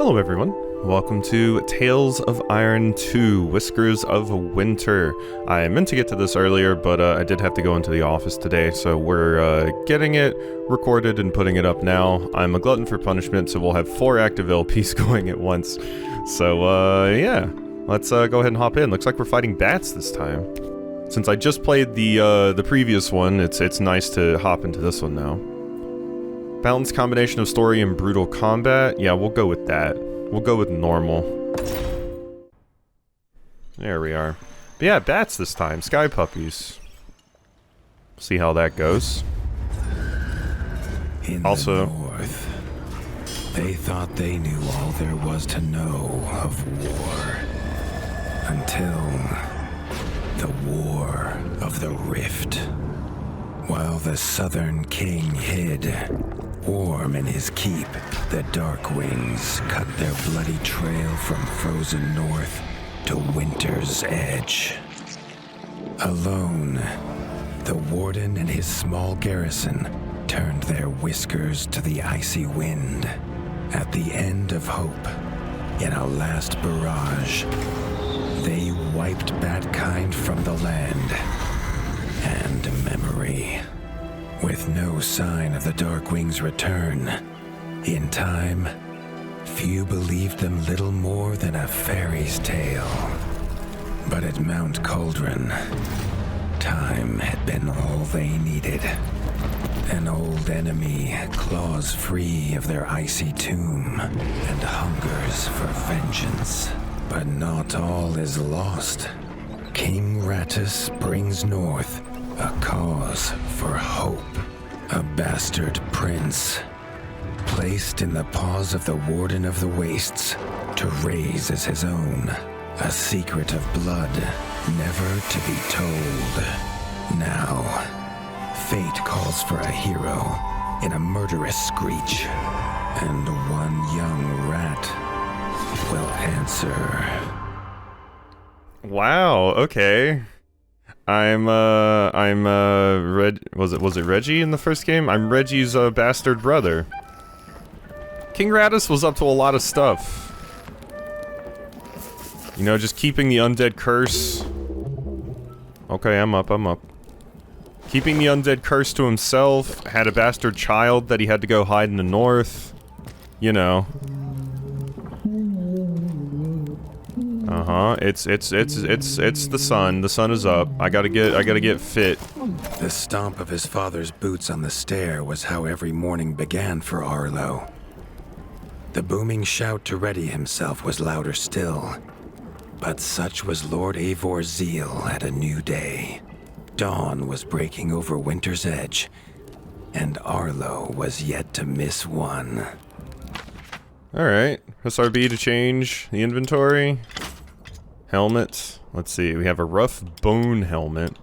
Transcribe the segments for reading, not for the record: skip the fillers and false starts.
Hello everyone, welcome to Tales of Iron 2, Whiskers of Winter. I meant to get to this earlier, but I did have to go into the office today, so we're getting it recorded and putting it up now. I'm a glutton for punishment, so we'll have 4 active LPs going at once. So yeah, let's go ahead and hop in. Looks like we're fighting bats this time. Since I just played the previous one, it's nice to hop into this one now. Balanced combination of story and brutal combat. Yeah, we'll go with that. We'll go with normal. There we are. But yeah, bats this time. Sky puppies. See how that goes. In also, the north, they thought they knew all there was to know of war. Until the War of the Rift. While the Southern King hid, warm in his keep, the Darkwings cut their bloody trail from frozen north to winter's edge. Alone, the Warden and his small garrison turned their whiskers to the icy wind. At the end of hope, in a last barrage, they wiped Batkind from the land and memory. With no sign of the Darkwings' return, in time, few believed them little more than a fairy's tale. But at Mount Cauldron, time had been all they needed. An old enemy claws free of their icy tomb and hungers for vengeance. But not all is lost. King Rattus brings north a cause for hope. A bastard prince, placed in the paws of the Warden of the Wastes to raise as his own. A secret of blood never to be told. Now, fate calls for a hero in a murderous screech. And one young rat will answer. wow, okay. Was it Reggie in the first game? I'm Reggie's bastard brother. King Rattus was up to a lot of stuff. You know, just keeping the undead curse. Okay, I'm up. Keeping the undead curse to himself, had a bastard child that he had to go hide in the north. You know. It's the sun. The sun is up. I gotta get fit. The stomp of his father's boots on the stair was how every morning began for Arlo. The booming shout to ready himself was louder still. But such was Lord Eivor's zeal at a new day. Dawn was breaking over winter's edge, and Arlo was yet to miss one. Alright, press RB to change the inventory. Helmet. Let's see, we have a rough bone helmet.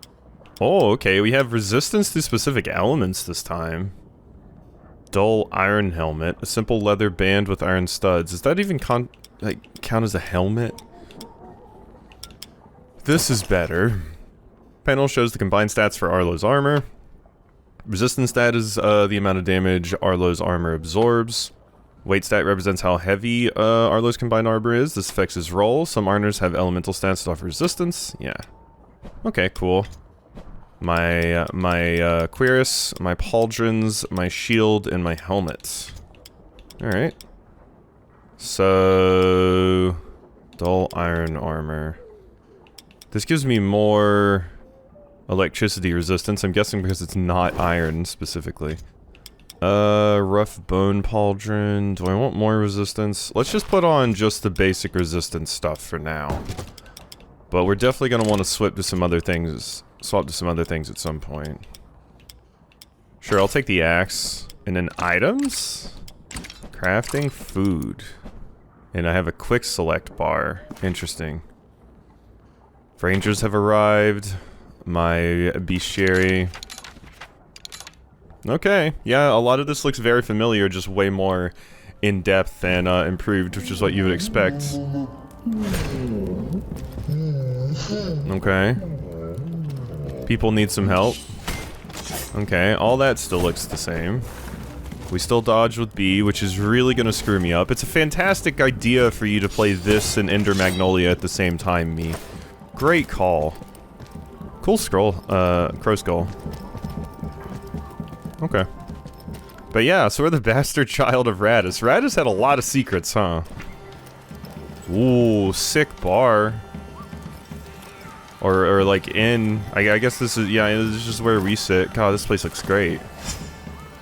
Oh, okay, we have resistance to specific elements this time. Dull iron helmet. A simple leather band with iron studs. Does that even count as a helmet? This is better. Panel shows the combined stats for Arlo's armor. Resistance stat is the amount of damage Arlo's armor absorbs. Weight stat represents how heavy Arlo's combined armor is. This affects his roll. Some armors have elemental stats that offer resistance. Yeah. Okay, cool. My cuirass, my pauldrons, my shield, and my helmet. Alright. So... dull iron armor. This gives me more electricity resistance. I'm guessing because it's not iron specifically. Rough bone pauldron. Do I want more resistance? Let's just put on just the basic resistance stuff for now. But we're definitely gonna want to swap to some other things at some point. Sure, I'll take the axe. And then items? Crafting food. And I have a quick select bar. Interesting. Rangers have arrived. My bestiary. Okay, yeah, a lot of this looks very familiar, just way more in-depth and improved, which is what you would expect. Okay. People need some help. Okay, all that still looks the same. We still dodge with B, which is really gonna screw me up. It's a fantastic idea for you to play this and Ender Magnolia at the same time, me. Great call. Cool scroll, crow skull. Okay. But yeah, so we're the bastard child of Radis. Radis had a lot of secrets, huh? Ooh, sick bar. Or like I guess this is, yeah, this is just where we sit. God, this place looks great.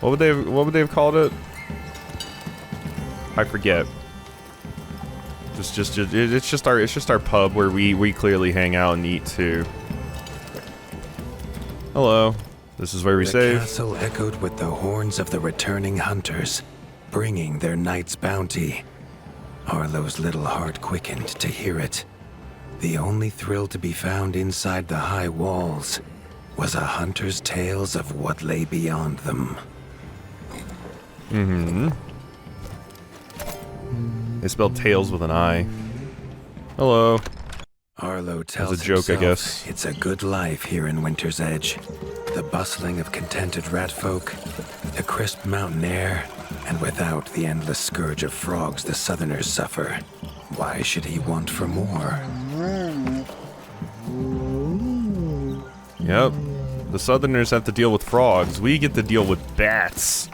What would they have called it? I forget. It's just our pub where we clearly hang out and eat too. Hello. This is where we save. The castle echoed with the horns of the returning hunters, bringing their night's bounty. Arlo's little heart quickened to hear it. The only thrill to be found inside the high walls was a hunter's tales of what lay beyond them. Mm-hmm. They spelled tails with an I. Hello. Arlo tells That's a joke, I himself guess. It's a good life here in Winter's Edge. The bustling of contented ratfolk, the crisp mountain air, and without the endless scourge of frogs the southerners suffer. Why should he want for more? Yep. The southerners have to deal with frogs. We get to deal with bats.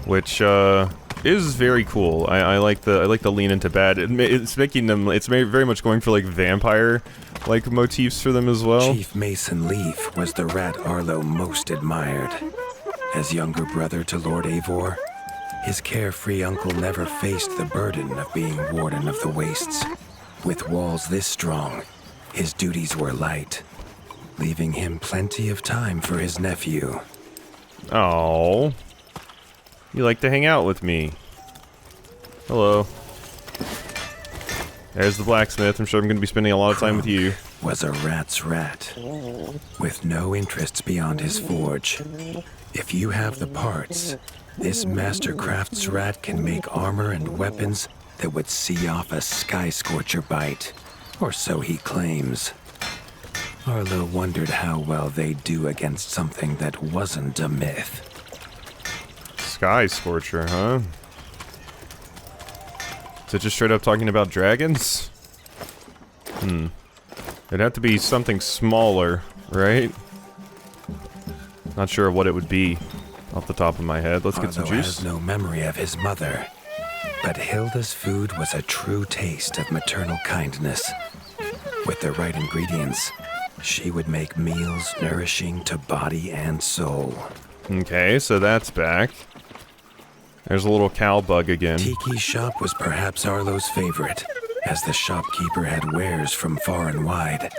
Which, is very cool. I like the lean into bat. It's making them, very much going for like vampire like motifs for them as well. Chief Mason Leaf was the rat Arlo most admired. As younger brother to Lord Eivor, his carefree uncle never faced the burden of being Warden of the Wastes. With walls this strong, his duties were light, leaving him plenty of time for his nephew. Oh, you like to hang out with me. Hello. There's the blacksmith. I'm sure I'm going to be spending a lot of time with you. Was a rat's rat, with no interests beyond his forge. If you have the parts, this Mastercraft's rat can make armor and weapons that would see off a sky scorcher bite, or so he claims. Arlo wondered how well they'd do against something that wasn't a myth. Sky Scorcher, huh? Is it just straight up talking about dragons? It'd have to be something smaller, right? Not sure what it would be off the top of my head. Let's get some Arlo juice. has no memory of his mother, but Hilda's food was a true taste of maternal kindness. With the right ingredients, she would make meals nourishing to body and soul. Okay, so that's back. There's a little cow bug again. Tiki's shop was perhaps Arlo's favorite, as the shopkeeper had wares from far and wide.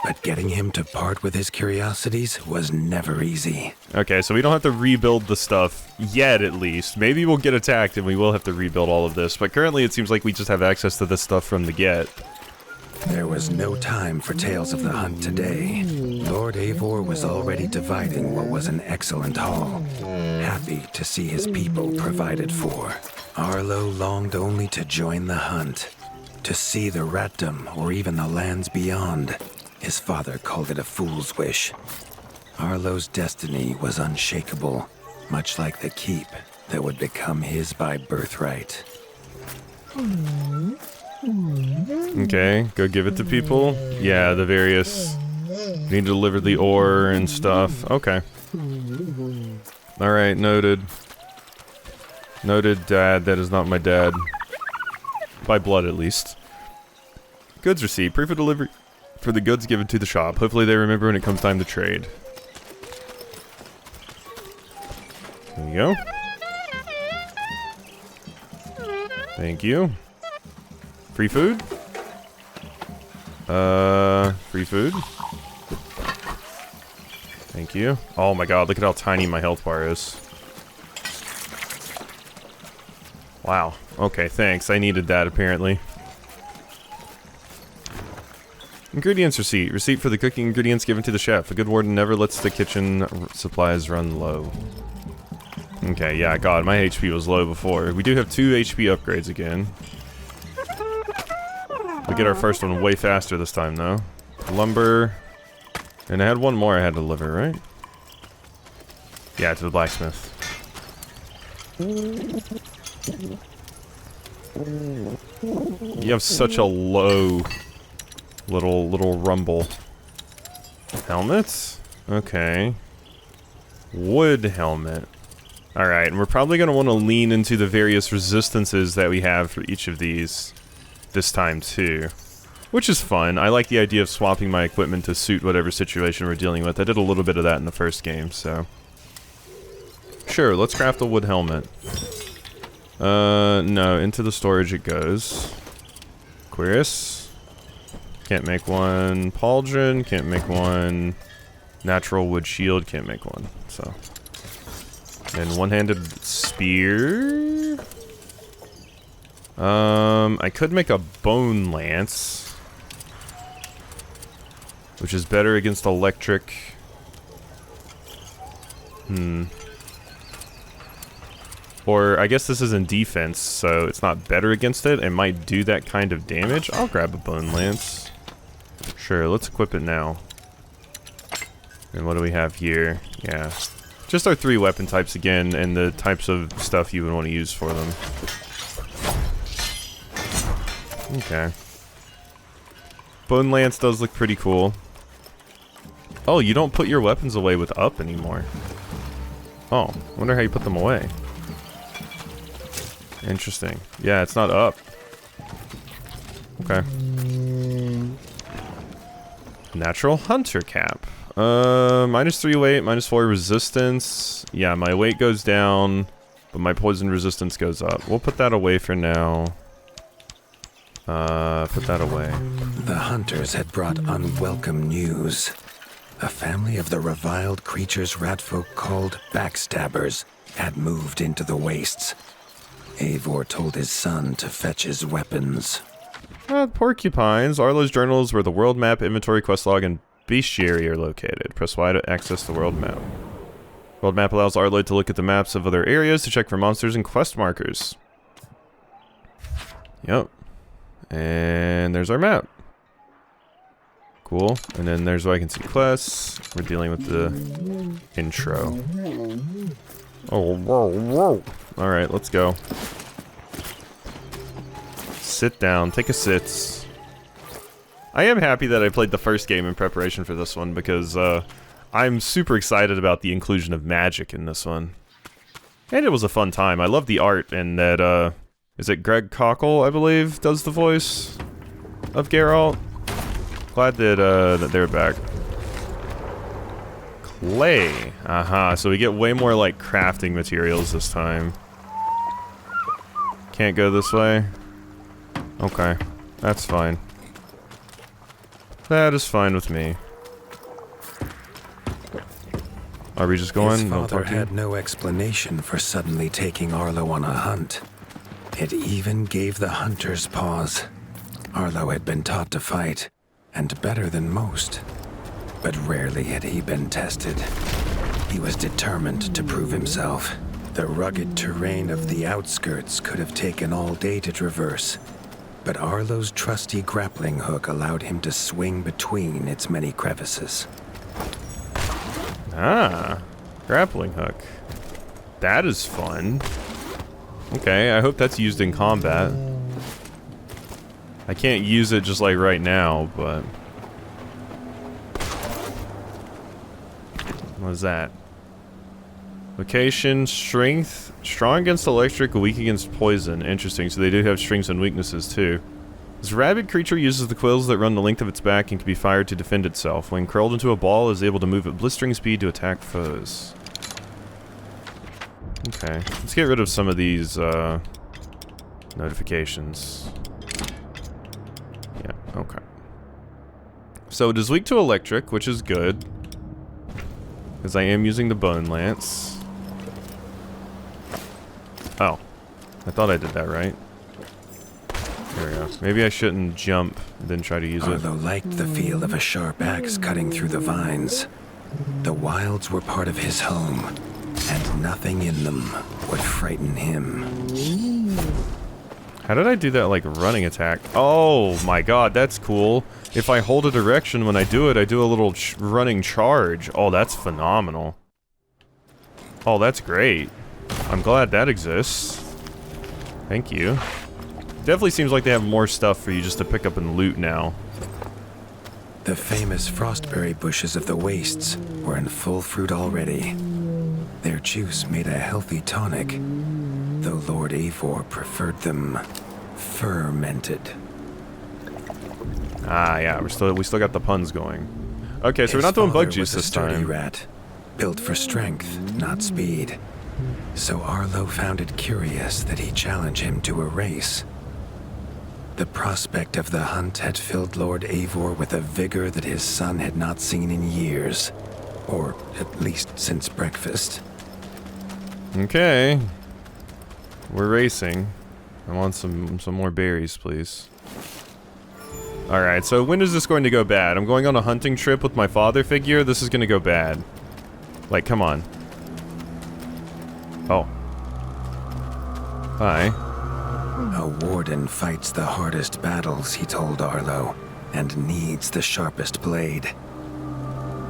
But getting him to part with his curiosities was never easy. Okay, so we don't have to rebuild the stuff yet, at least. Maybe we'll get attacked and we will have to rebuild all of this, but currently it seems like we just have access to this stuff from the get. There was no time for tales of the hunt today. Lord Eivor was already dividing what was an excellent haul, happy to see his people provided for. Arlo longed only to join the hunt, to see the ratdom or even the lands beyond. His father called it a fool's wish. Arlo's destiny was unshakable, much like the keep that would become his by birthright. Okay, go give it to people. Yeah, the various... Need to deliver the ore and stuff. Okay. Alright, noted. Noted, Dad. That is not my dad. By blood, at least. Goods receipt. Proof of delivery for the goods given to the shop. Hopefully they remember when it comes time to trade. There you go. Thank you. Free food? Free food? Thank you. Oh my god, look at how tiny my health bar is. Wow. Okay, thanks. I needed that, apparently. Ingredients receipt. Receipt for the cooking ingredients given to the chef. A good warden never lets the kitchen supplies run low. Okay, yeah, god, my HP was low before. We do have 2 HP upgrades again. We get our first one way faster this time, though. Lumber. And I had one more I had to deliver, right? Yeah, to the blacksmith. You have such a low little rumble. Helmets? Okay. Wood helmet. Alright, and we're probably going to want to lean into the various resistances that we have for each of these this time too. Which is fun. I like the idea of swapping my equipment to suit whatever situation we're dealing with. I did a little bit of that in the first game, so... Sure, let's craft a wood helmet. No, into the storage it goes. Cuirass. Can't make one. Pauldron, can't make one. Natural wood shield, can't make one, so... And one-handed spear... I could make a bone lance, which is better against electric. Or, I guess this is in defense, so it's not better against it. It might do that kind of damage. I'll grab a bone lance. Sure, let's equip it now. And what do we have here? Yeah. Just our 3 weapon types again, and the types of stuff you would want to use for them. Okay. Bone lance does look pretty cool. Oh, you don't put your weapons away with up anymore. Oh, wonder how you put them away. Interesting. Yeah, it's not up. Okay. Natural hunter cap. -3 weight, -4 resistance. Yeah, my weight goes down, but my poison resistance goes up. We'll put that away for now. Put that away. The hunters had brought unwelcome news. A family of the reviled creatures ratfolk called backstabbers had moved into the wastes. Eivor told his son to fetch his weapons. Porcupines. Arlo's journal is where the world map, inventory, quest log, and bestiary are located. Press Y to access the world map. World map allows Arlo to look at the maps of other areas to check for monsters and quest markers. Yep. And there's our map. Cool. And then there's where I can see quests. We're dealing with the intro. Oh, whoa, whoa. Alright, let's go. Sit down. Take a sits. I am happy that I played the first game in preparation for this one because I'm super excited about the inclusion of magic in this one. And it was a fun time. I love the art and that, is it Greg Cockle, I believe, does the voice of Geralt? Glad that they're back. Clay. Aha, so we get way more, like, crafting materials this time. Can't go this way? Okay, that's fine. That is fine with me. Are we just going? His father had no explanation for suddenly taking Arlo on a hunt. It even gave the hunters pause. Arlo had been taught to fight, and better than most. But rarely had he been tested. He was determined to prove himself. The rugged terrain of the outskirts could have taken all day to traverse, but Arlo's trusty grappling hook allowed him to swing between its many crevices. Ah, grappling hook. That is fun. Okay, I hope that's used in combat. I can't use it just like right now, but... What is that? Location, strength, strong against electric, weak against poison. Interesting, so they do have strengths and weaknesses too. This rabid creature uses the quills that run the length of its back and can be fired to defend itself. When curled into a ball, it is able to move at blistering speed to attack foes. Okay, let's get rid of some of these notifications. Yeah, okay. So it is weak to electric, which is good. Because I am using the bone lance. Oh. I thought I did that right. There we go. Maybe I shouldn't jump and then try to use it. Arlo liked the feel of a sharp axe cutting through the vines. The wilds were part of his home, and nothing in them would frighten him. How did I do that, like, running attack? Oh my god, that's cool. If I hold a direction when I do it, I do a little running charge. Oh, that's phenomenal. Oh, that's great. I'm glad that exists. Thank you. Definitely seems like they have more stuff for you just to pick up and loot now. The famous frostberry bushes of the wastes were in full fruit already. Their juice made a healthy tonic, though Lord Eivor preferred them fermented. Ah, yeah, we still got the puns going. Okay, so we're His not doing bug father juice was this a sturdy time. rat, built for strength, not speed. So Arlo found it curious that he challenge him to a race. The prospect of the hunt had filled Lord Eivor with a vigor that his son had not seen in years, or at least since breakfast. Okay. We're racing. I want some more berries, please. Alright, so when is this going to go bad? I'm going on a hunting trip with my father figure. This is going to go bad. Like, come on. Oh. Hi. A warden fights the hardest battles, he told Arlo, and needs the sharpest blade.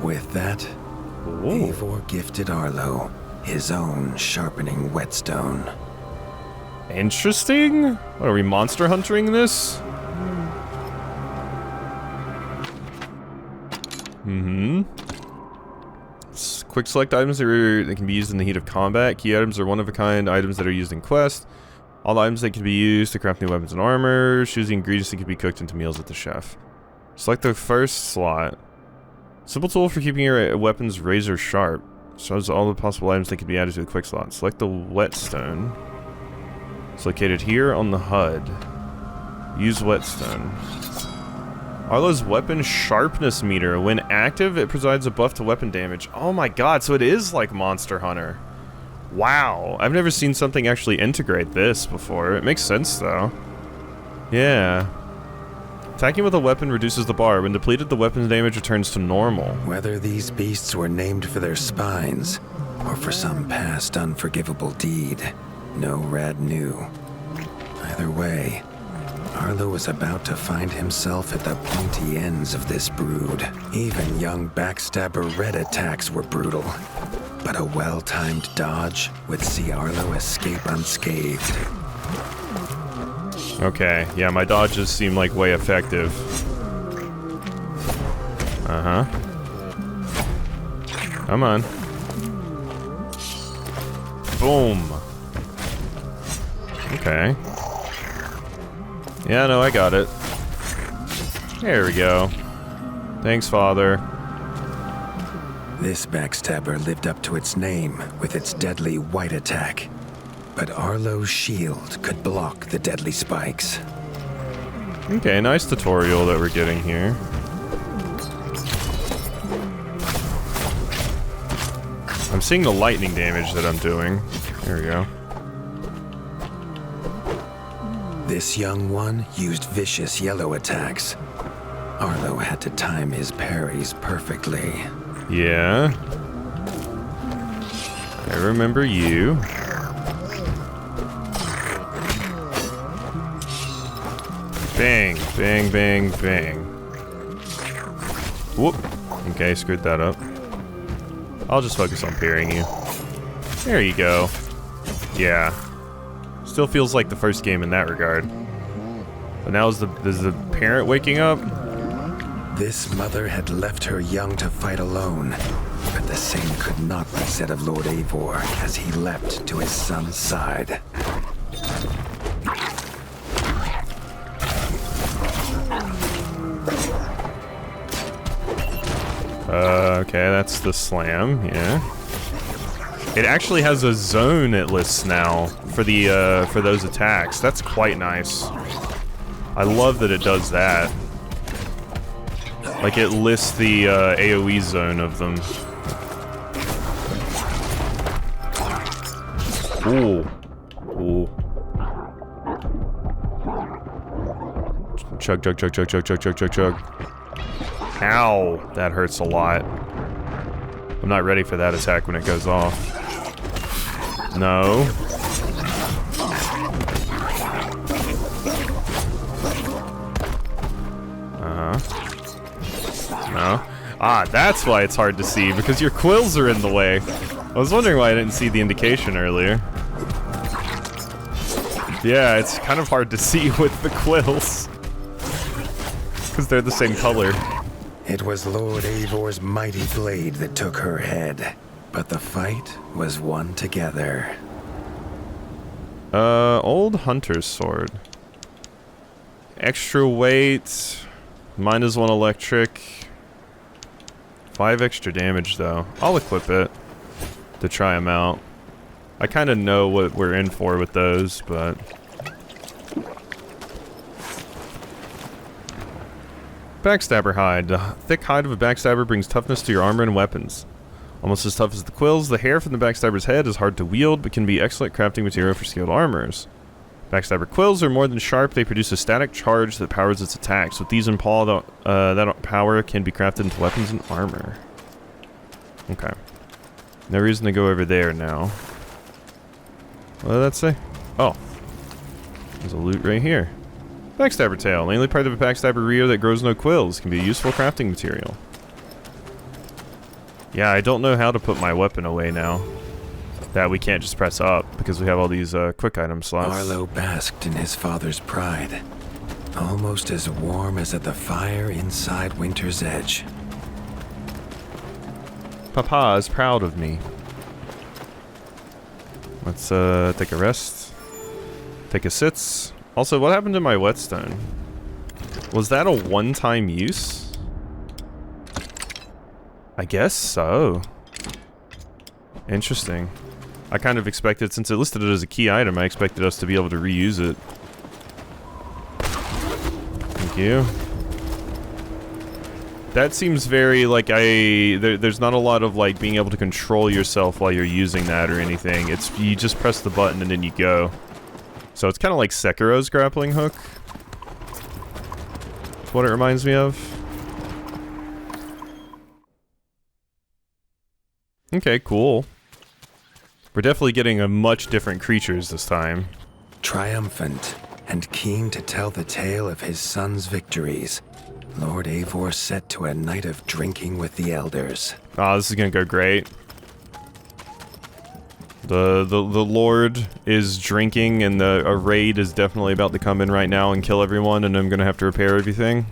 With that, Eivor gifted Arlo his own sharpening whetstone. Interesting? What, are we monster hunting this? Quick select items that can be used in the heat of combat. Key items are one-of-a-kind items that are used in quest. All the items that can be used to craft new weapons and armor. Choose the ingredients that can be cooked into meals at the chef. Select the first slot. Simple tool for keeping your weapons razor sharp. Shows all the possible items that can be added to the quick slot. Select the whetstone. It's located here on the HUD. Use whetstone. Arlo's weapon sharpness meter. When active, it provides a buff to weapon damage. Oh my god, so it is like Monster Hunter. Wow, I've never seen something actually integrate this before. It makes sense though. Yeah. Attacking with a weapon reduces the bar. When depleted, the weapon's damage returns to normal. Whether these beasts were named for their spines, or for some past unforgivable deed, no rat knew. Either way, Arlo was about to find himself at the pointy ends of this brood. Even young backstabber red attacks were brutal, but a well-timed dodge would see Arlo escape unscathed. Okay, yeah, my dodges seem like way effective. Uh-huh. Come on. Boom. Okay. Yeah, no, I got it. There we go. Thanks, Father. This backstabber lived up to its name with its deadly white attack. But Arlo's shield could block the deadly spikes. Okay, nice tutorial that we're getting here. I'm seeing the lightning damage that I'm doing. There we go. This young one used vicious yellow attacks. Arlo had to time his parries perfectly. Yeah. I remember you. Bang, bang, bang, bang. Whoop. Okay, screwed that up. I'll just focus on parrying you. There you go. Yeah. Still feels like the first game in that regard. But now is the parent waking up? This mother had left her young to fight alone. But the same could not be said of Lord Eivor as he leapt to his son's side. Okay, that's the slam, yeah. It actually has a zone it lists now for the for those attacks. That's quite nice. I love that it does that. Like it lists the AoE zone of them. Ooh. Ooh. Chug, chug, chug, chug, chug, chug, chug, chug, chug. Ow, that hurts a lot. I'm not ready for that attack when it goes off. No. Uh-huh. No. Ah, that's why it's hard to see, because your quills are in the way. I was wondering why I didn't see the indication earlier. Yeah, it's kind of hard to see with the quills. Because they're the same color. It was Lord Eivor's mighty blade that took her head, but the fight was won together. Old hunter's sword. Extra weight. -1 electric. 5 extra damage though. I'll equip it to try them out. I kind of know what we're in for with those, but... Backstabber hide. The thick hide of a backstabber brings toughness to your armor and weapons. Almost as tough as the quills, the hair from the backstabber's head is hard to wield, but can be excellent crafting material for skilled armors. Backstabber quills are more than sharp, they produce a static charge that powers its attacks. With these in paw, that power can be crafted into weapons and armor. Okay. No reason to go over there now. What did that say? Oh. There's a loot right here. Backstabber tail. Mainly part of a backstabber reo that grows no quills. Can be a useful crafting material. Yeah, I don't know how to put my weapon away now. That we can't just press up because we have all these quick item slots. Arlo basked in his father's pride. Almost as warm as at the fire inside Winter's Edge. Papa is proud of me. Let's take a rest. Take a sits. Also, what happened to my whetstone? Was that a one-time use? I guess so. Interesting. I kind of expected, since it listed it as a key item, I expected us to be able to reuse it. Thank you. That seems very, like, there's not a lot of, like, being able to control yourself while you're using that or anything. It's, you just press the button and then you go. So it's kind of like Sekiro's grappling hook. That's what it reminds me of. Okay, cool. We're definitely getting a much different creatures this time. Triumphant and keen to tell the tale of his son's victories, Lord Eivor set to a night of drinking with the elders. Ah, this is gonna go great. The Lord is drinking, and a raid is definitely about to come in right now and kill everyone, and I'm gonna have to repair everything.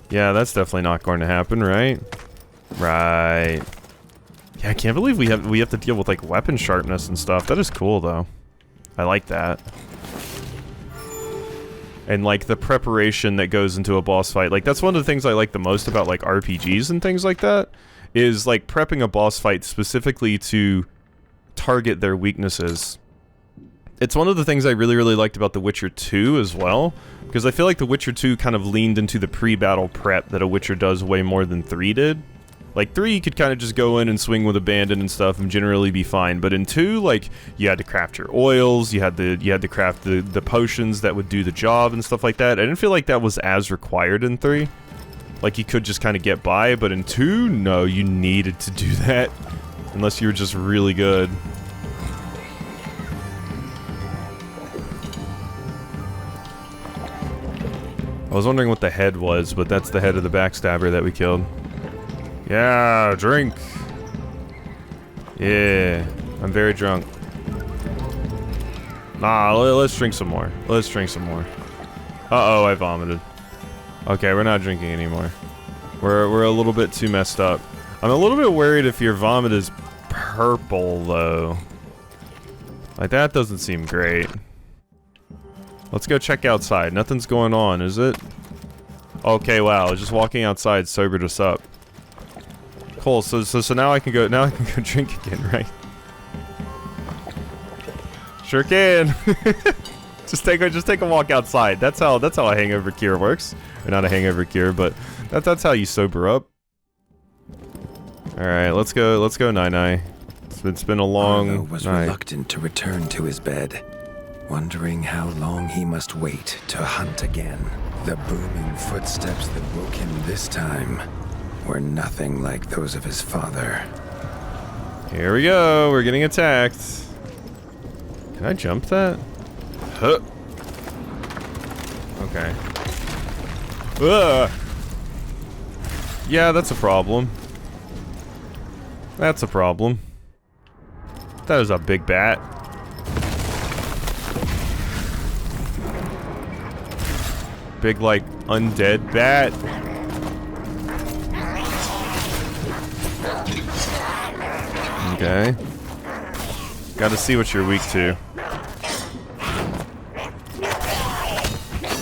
Yeah, that's definitely not going to happen, right? Right. Yeah, I can't believe we have to deal with, like, weapon sharpness and stuff. That is cool, though. I like that. And, like, the preparation that goes into a boss fight. Like, that's one of the things I like the most about, like, RPGs and things like that. Is, like, prepping a boss fight specifically to target their weaknesses. It's one of the things I really, really liked about The Witcher 2 as well. Because I feel like The Witcher 2 kind of leaned into the pre-battle prep that a Witcher does way more than 3 did. Like, 3, you could kind of just go in and swing with abandon and stuff and generally be fine. But in 2, like, you had to craft your oils, you had to craft the potions that would do the job and stuff like that. I didn't feel like that was as required in 3. Like, you could just kind of get by, but in 2, no, you needed to do that. Unless you were just really good. I was wondering what the head was, but that's the head of the backstabber that we killed. Yeah, drink! Yeah, I'm very drunk. Nah, let's drink some more. Let's drink some more. Uh-oh, I vomited. Okay, we're not drinking anymore. We're a little bit too messed up. I'm a little bit worried if your vomit is purple, though. Like, that doesn't seem great. Let's go check outside. Nothing's going on, is it? Okay, wow, just walking outside sobered us up. Cool, so now I can go drink again, right? Sure can. Just take a walk outside. That's how a hangover cure works. Or not a hangover cure, but that's how you sober up. All right, let's go, Nai. It's been a long Arlo was night. reluctant to return to his bed, wondering how long he must wait to hunt again. The booming footsteps that woke him this time were nothing like those of his father. Here we go. We're getting attacked. Can I jump that? Huh. Okay. Ugh. Yeah, that's a problem. That's a problem. That was a big bat. Big, like, undead bat. Okay. Gotta see what you're weak to.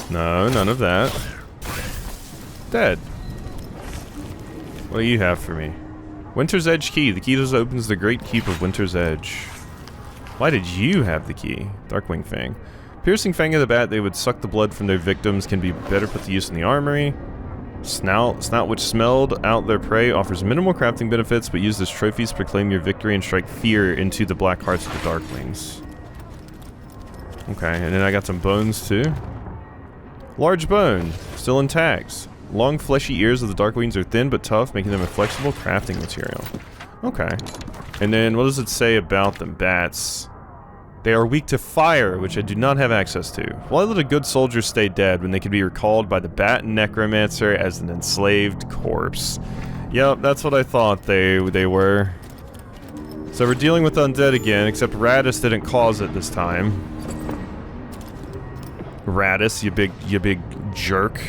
No, none of that. Dead. What do you have for me? Winter's Edge key. The key that opens the Great Keep of Winter's Edge. Why did you have the key? Darkwing Fang. Piercing Fang of the Bat, they would suck the blood from their victims, can be better put to use in the armory. Snout which smelled out their prey, offers minimal crafting benefits, but used as trophies to proclaim your victory and strike fear into the black hearts of the Darkwings. Okay, and then I got some bones too. Large bone, still intact. Long fleshy ears of the Darkwings are thin but tough, making them a flexible crafting material. Okay. And then what does it say about them? Bats. They are weak to fire, which I do not have access to. Why let a good soldier stay dead when they could be recalled by the Bat Necromancer as an enslaved corpse? Yep, that's what I thought they were. So we're dealing with undead again, except Radis didn't cause it this time. Radis, you big jerk.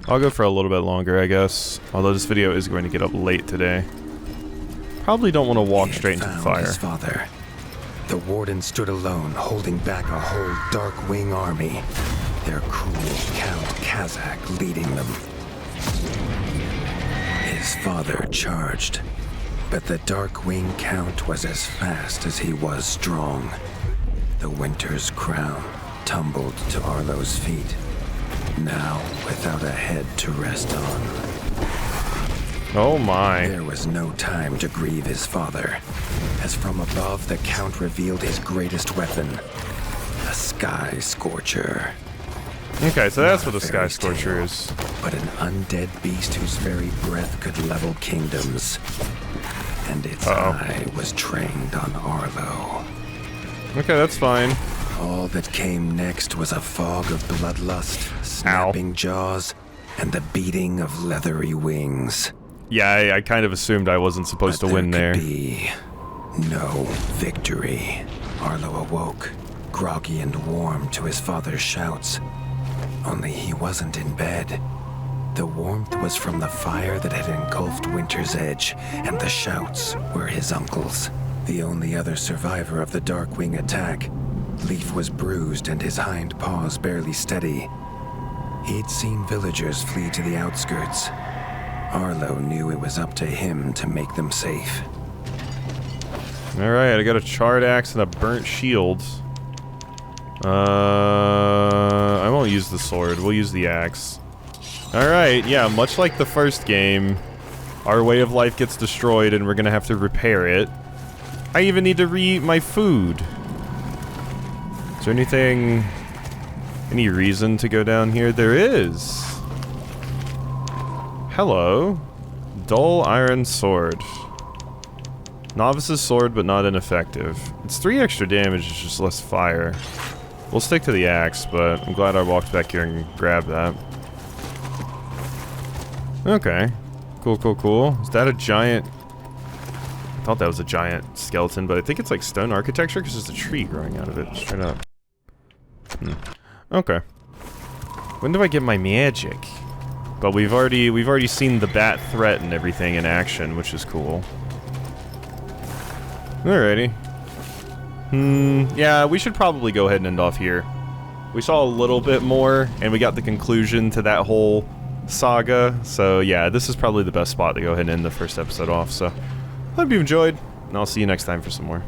I'll go for a little bit longer, I guess. Although this video is going to get up late today. Probably don't want to walk straight into the fire. His father. The warden stood alone, holding back a whole Darkwing army. Their cruel Count Kazak leading them. His father charged, but the Darkwing Count was as fast as he was strong. The Winter's crown tumbled to Arlo's feet, now without a head to rest on. Oh my. There was no time to grieve his father, as from above the Count revealed his greatest weapon, a Sky Scorcher. Okay, so that's what the Sky Scorcher is. But an undead beast whose very breath could level kingdoms. And its eye was trained on Arlo. Okay, that's fine. All that came next was a fog of bloodlust, snapping jaws, and the beating of leathery wings. Yeah, I kind of assumed I wasn't supposed to win there. There could be no victory. Arlo awoke, groggy and warm to his father's shouts. Only he wasn't in bed. The warmth was from the fire that had engulfed Winter's Edge, and the shouts were his uncle's. The only other survivor of the Darkwing attack, Leaf was bruised and his hind paws barely steady. He'd seen villagers flee to the outskirts. Arlo knew it was up to him to make them safe. Alright, I got a charred axe and a burnt shield. I won't use the sword, we'll use the axe. Alright, yeah, much like the first game, our way of life gets destroyed and we're gonna have to repair it. I even need to re-eat my food. Is there anything... any reason to go down here? There is! Hello. Dull iron sword. Novice's sword, but not ineffective. It's 3 extra damage, it's just less fire. We'll stick to the axe, but I'm glad I walked back here and grabbed that. Okay. Cool, cool, cool. Is that a giant... I thought that was a giant skeleton, but I think it's like stone architecture because there's a tree growing out of it, straight up. Okay. When do I get my magic? But we've already seen the bat threat and everything in action, which is cool. Alrighty. Yeah, we should probably go ahead and end off here. We saw a little bit more, and we got the conclusion to that whole saga. So yeah, this is probably the best spot to go ahead and end the first episode off. So, hope you enjoyed, and I'll see you next time for some more.